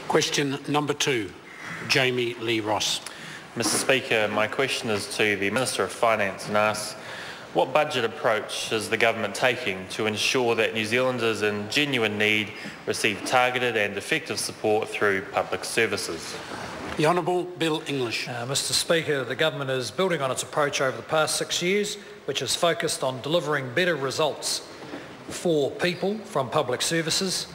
Question number 2, Jamie Lee Ross. Mr Speaker, my question is to the Minister of Finance and asks, what budget approach is the government taking to ensure that New Zealanders in genuine need receive targeted and effective support through public services? The Honourable Bill English. Mr Speaker, the government is building on its approach over the past 6 years, which is focused on delivering better results for people from public services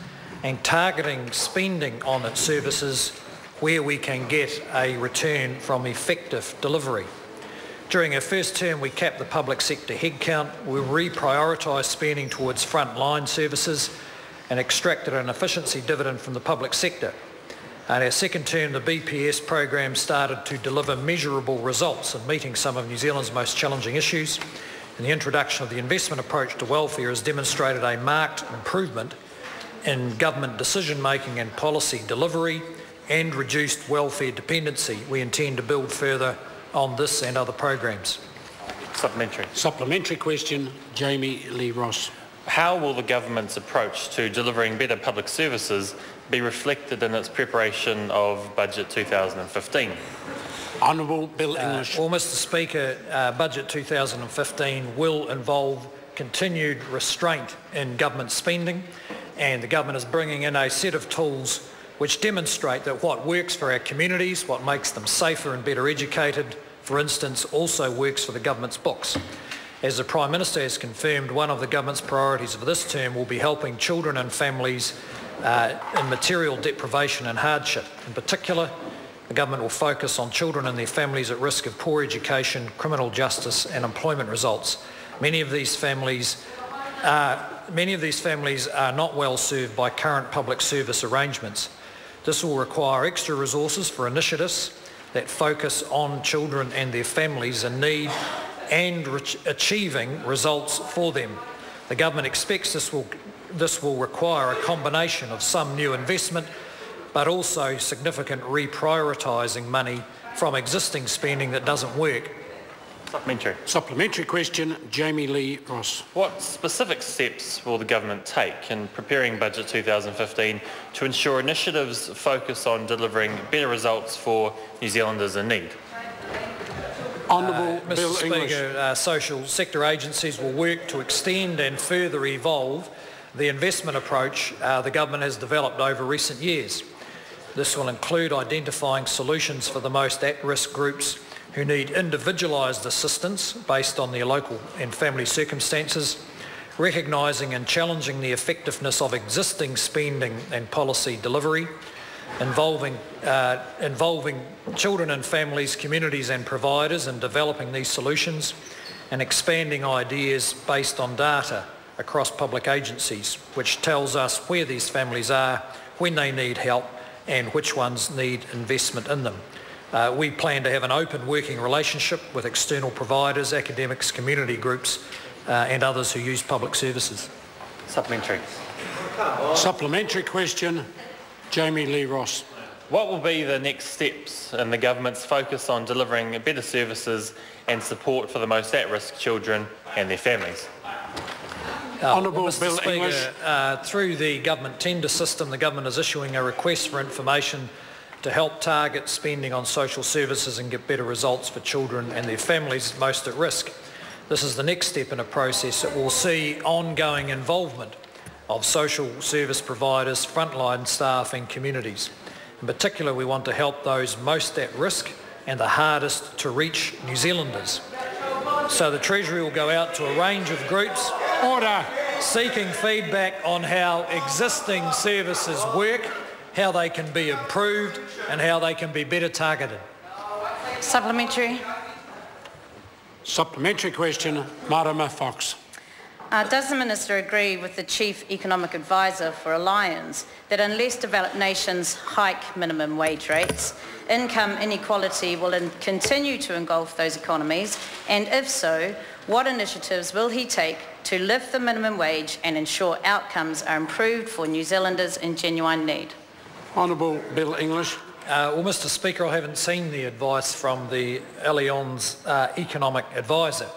and targeting spending on its services where we can get a return from effective delivery. During our first term, we capped the public sector headcount, we reprioritised spending towards frontline services and extracted an efficiency dividend from the public sector. In our second term, the BPS program started to deliver measurable results in meeting some of New Zealand's most challenging issues, and the introduction of the investment approach to welfare has demonstrated a marked improvement in government decision-making and policy delivery and reduced welfare dependency. We intend to build further on this and other programs. Supplementary. Supplementary question, Jamie Lee Ross. How will the government's approach to delivering better public services be reflected in its preparation of Budget 2015? Honourable Bill English. Well, Mr Speaker, Budget 2015 will involve continued restraint in government spending, and the government is bringing in a set of tools which demonstrate that what works for our communities, what makes them safer and better educated, for instance, also works for the government's books. As the Prime Minister has confirmed, one of the government's priorities for this term will be helping children and families in material deprivation and hardship. In particular, the government will focus on children and their families at risk of poor education, criminal justice and employment results. Many of these families are not well served by current public service arrangements. This will require extra resources for initiatives that focus on children and their families in need and achieving results for them. The government expects this will require a combination of some new investment, but also significant reprioritising money from existing spending that doesn't work. Supplementary. Supplementary question, Jamie Lee Ross. What specific steps will the government take in preparing Budget 2015 to ensure initiatives focus on delivering better results for New Zealanders in need? Honourable Bill Mr English. Speaker, social sector agencies will work to extend and further evolve the investment approach the government has developed over recent years. This will include identifying solutions for the most at-risk groups who need individualised assistance based on their local and family circumstances, recognising and challenging the effectiveness of existing spending and policy delivery, involving children and families, communities and providers in developing these solutions, and expanding ideas based on data across public agencies, which tells us where these families are, when they need help, and which ones need investment in them. We plan to have an open working relationship with external providers, academics, community groups and others who use public services. Supplementary. Supplementary question, Jamie Lee Ross. What will be the next steps in the government's focus on delivering better services and support for the most at-risk children and their families? Honourable Mr. Bill Speaker, English. Through the government tender system, the government is issuing a request for information to help target spending on social services and get better results for children and their families most at risk. This is the next step in a process that will see ongoing involvement of social service providers, frontline staff and communities. In particular, we want to help those most at risk and the hardest to reach New Zealanders. So the Treasury will go out to a range of groups seeking feedback on how existing services work, how they can be improved and how they can be better targeted. Supplementary. Supplementary question, Marama Fox. Does the Minister agree with the Chief Economic Advisor for Alliance that unless developed nations hike minimum wage rates, income inequality will continue to engulf those economies? And if so, what initiatives will he take to lift the minimum wage and ensure outcomes are improved for New Zealanders in genuine need? Honourable Bill English. Well, Mr Speaker, I haven't seen the advice from the Allianz Economic Advisor,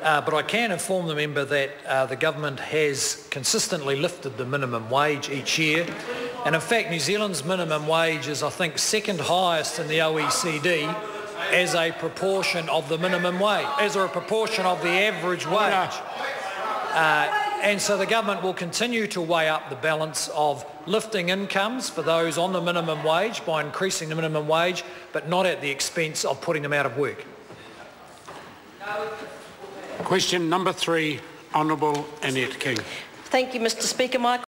but I can inform the member that the government has consistently lifted the minimum wage each year And in fact, New Zealand's minimum wage is, I think, second highest in the OECD as a proportion of the minimum wage, as a proportion of the average wage. And so the government will continue to weigh up the balance of lifting incomes for those on the minimum wage by increasing the minimum wage, but not at the expense of putting them out of work. Question number 3, Honourable Annette King. Thank you, Mr Speaker. My